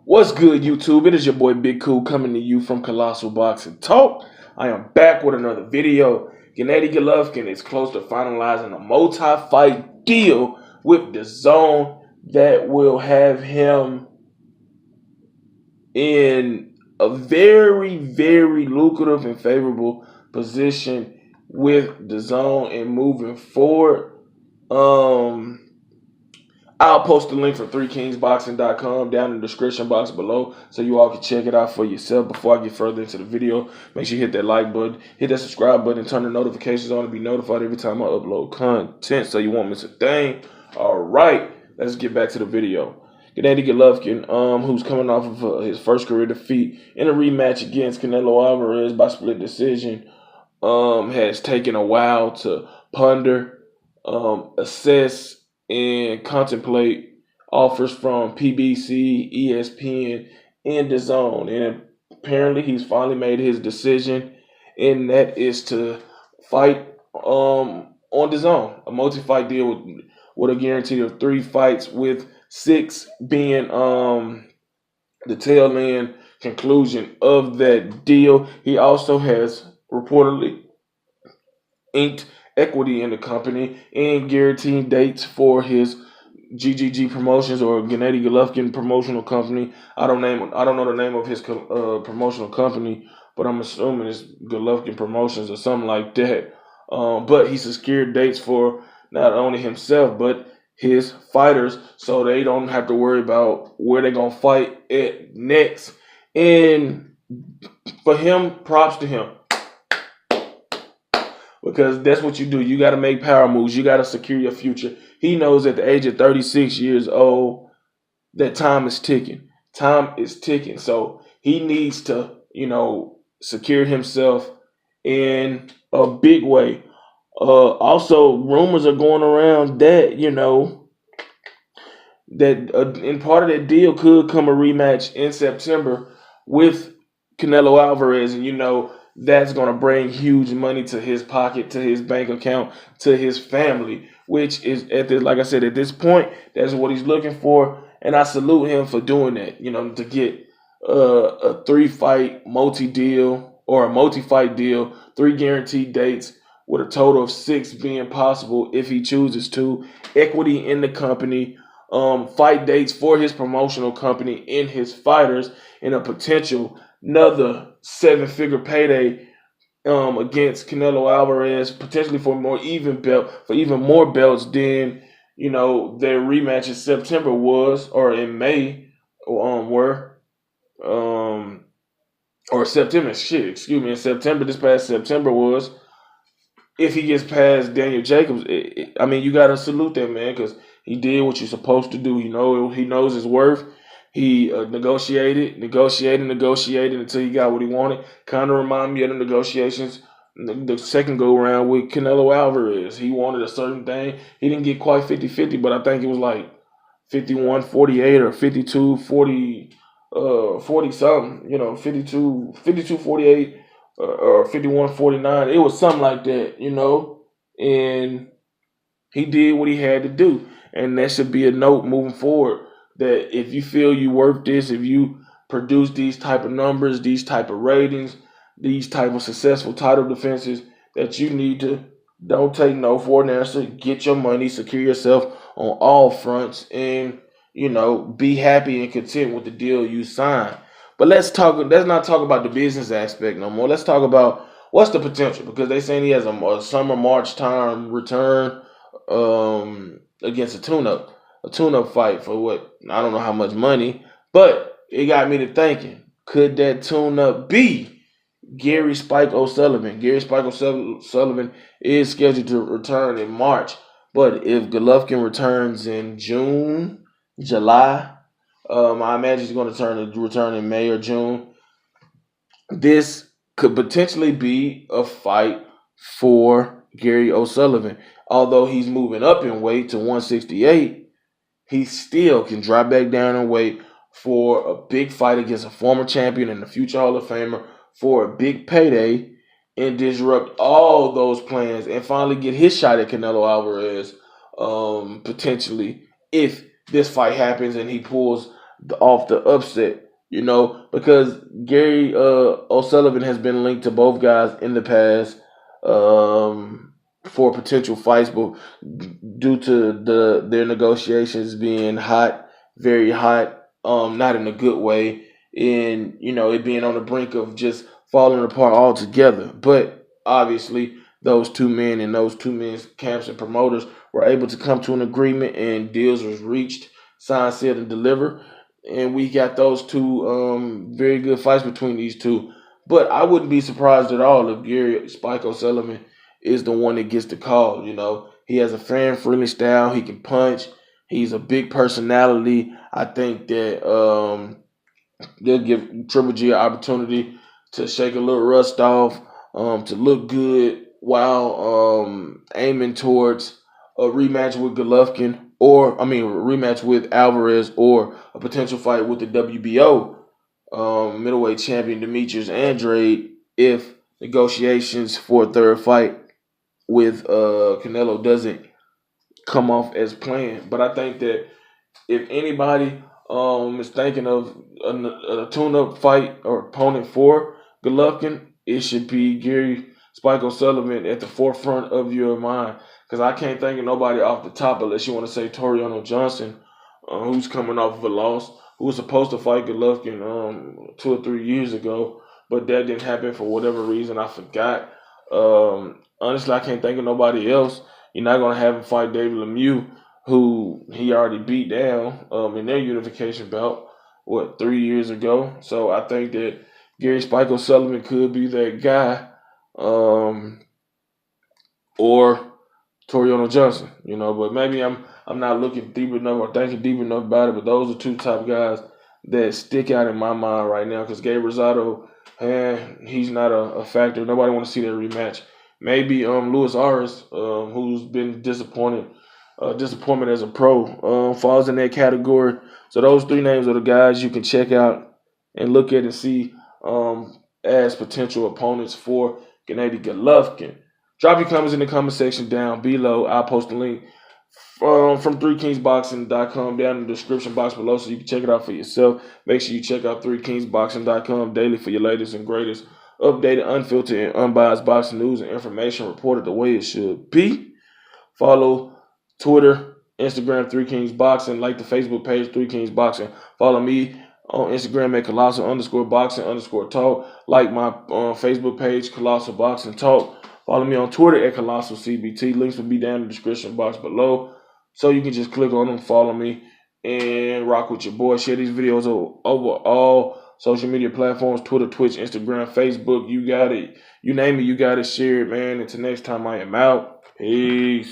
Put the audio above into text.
What's good, YouTube? It is your boy Big Cool coming to you from Colossal Boxing Talk. I am back with another video. Gennady Golovkin is close to finalizing a multi-fight deal with DAZN that will have him in a very, very lucrative and favorable position with DAZN and moving forward. I'll post the link for 3kingsboxing.com down in the description box below so you all can check it out for yourself. Before I get further into the video, make sure you hit that like button, hit that subscribe button, and turn the notifications on to be notified every time I upload content so you won't miss a thing. All right, let's get back to the video. Gennady Golovkin, who's coming off of his first career defeat in a rematch against Canelo Alvarez by split decision, has taken a while to ponder, assess, and contemplate offers from PBC, ESPN, and DAZN. And apparently he's finally made his decision, and that is to fight on DAZN, a multi-fight deal with a guarantee of 3 fights, with 6 being the tail end conclusion of that deal. He also has reportedly inked equity in the company and guaranteed dates for his GGG Promotions, or Gennady Golovkin promotional company. I don't know the name of his promotional company, but I'm assuming it's Golovkin Promotions or something like that. But he secured dates for not only himself but his fighters, so they don't have to worry about where they're gonna fight at next. And for him, props to him, because that's what you do. You got to make power moves. You got to secure your future. He knows at the age of 36 years old that time is ticking. Time is ticking. So he needs to, secure himself in a big way. Also, rumors are going around that, that in part of that deal could come a rematch in September with Canelo Alvarez. And, that's going to bring huge money to his pocket, to his bank account, to his family, which is, like I said, at this point, that's what he's looking for. And I salute him for doing that, to get a 3-fight multi-deal or a multi-fight deal, 3 guaranteed dates with a total of 6 being possible if he chooses to, equity in the company, fight dates for his promotional company and his fighters, and a potential another 7-figure payday against Canelo Alvarez, potentially for even more belts than their rematch in September was, or in May, or September. In September, this past September was. If he gets past Daniel Jacobs, you gotta salute that man, because he did what you're supposed to do. He knows his worth. He negotiated until he got what he wanted. Kind of remind me of the negotiations the second go around with Canelo Alvarez. He wanted a certain thing. He didn't get quite 50-50, but I think it was like 51-48 or 52-40, 40 something. 52-48 or 51-49. It was something like that. And he did what he had to do, and that should be a note moving forward, that if you feel you worth this, if you produce these type of numbers, these type of ratings, these type of successful title defenses, that you need to, don't take no for an answer. Get your money, secure yourself on all fronts, and be happy and content with the deal you sign. But let's not talk about the business aspect no more. Let's talk about what's the potential, because they saying he has a summer March time return against a tune-up fight for what, I don't know how much money, but it got me to thinking, could that tune-up be Gary Spike O'Sullivan? Gary Spike O'Sullivan is scheduled to return in March, but if Golovkin returns in June, July, I imagine he's going to return in May or June. This could potentially be a fight for Gary O'Sullivan. Although he's moving up in weight to 168, he still can drop back down in weight for a big fight against a former champion and a future Hall of Famer for a big payday, and disrupt all those plans and finally get his shot at Canelo Alvarez, potentially, if this fight happens and he pulls off the upset. Because Gary O'Sullivan has been linked to both guys in the past for potential fights, but due to their negotiations being hot, very hot, not in a good way, and it being on the brink of just falling apart altogether. But obviously, those two men and those two men's camps and promoters were able to come to an agreement, and deals was reached, signed, sealed, and delivered. And we got those two very good fights between these two. But I wouldn't be surprised at all if Gary Spike O'Sullivan is the one that gets the call. He has a fan-friendly style. He can punch. He's a big personality. I think that they'll give Triple G an opportunity to shake a little rust off, to look good while aiming towards a rematch with Golovkin, rematch with Alvarez, or a potential fight with the WBO middleweight champion Demetrius Andrade if negotiations for a third fight with Canelo doesn't come off as planned. But I think that if anybody is thinking of a tune-up fight or opponent for Golovkin, it should be Gary Spike O'Sullivan at the forefront of your mind. Because I can't think of nobody off the top unless you want to say Toriano Johnson, who's coming off of a loss, who was supposed to fight Golovkin 2 or 3 years ago, but that didn't happen for whatever reason. I forgot. Honestly, I can't think of nobody else. You're not going to have him fight David Lemieux, who he already beat down in their unification bout, 3 years ago. So I think that Gary Spike O'Sullivan could be that guy, or Toriano Johnson, but maybe I'm not looking deep enough or thinking deep enough about it, but those are two top guys that stick out in my mind right now, because Gabe Rosado, he's not a factor. Nobody want to see that rematch. Maybe Luis Arias, who's been disappointment as a pro, falls in that category. So those three names are the guys you can check out and look at and see as potential opponents for Gennady Golovkin. Drop your comments in the comment section down below. I'll post a link from 3kingsboxing.com down in the description box below so you can check it out for yourself. Make sure you check out 3kingsboxing.com daily for your latest and greatest updated, unfiltered, and unbiased boxing news and information reported the way it should be. Follow Twitter, Instagram, 3kingsboxing. Like the Facebook page, 3kingsboxing. Follow me on Instagram at Colossal_boxing_talk. Like my Facebook page, Colossal Boxing Talk. Follow me on Twitter at Colossal CBT. Links will be down in the description box below. So you can just click on them, follow me, and rock with your boy. Share these videos over all social media platforms, Twitter, Twitch, Instagram, Facebook. You got it. You name it, you got it. Share it, man. Until next time, I am out. Peace.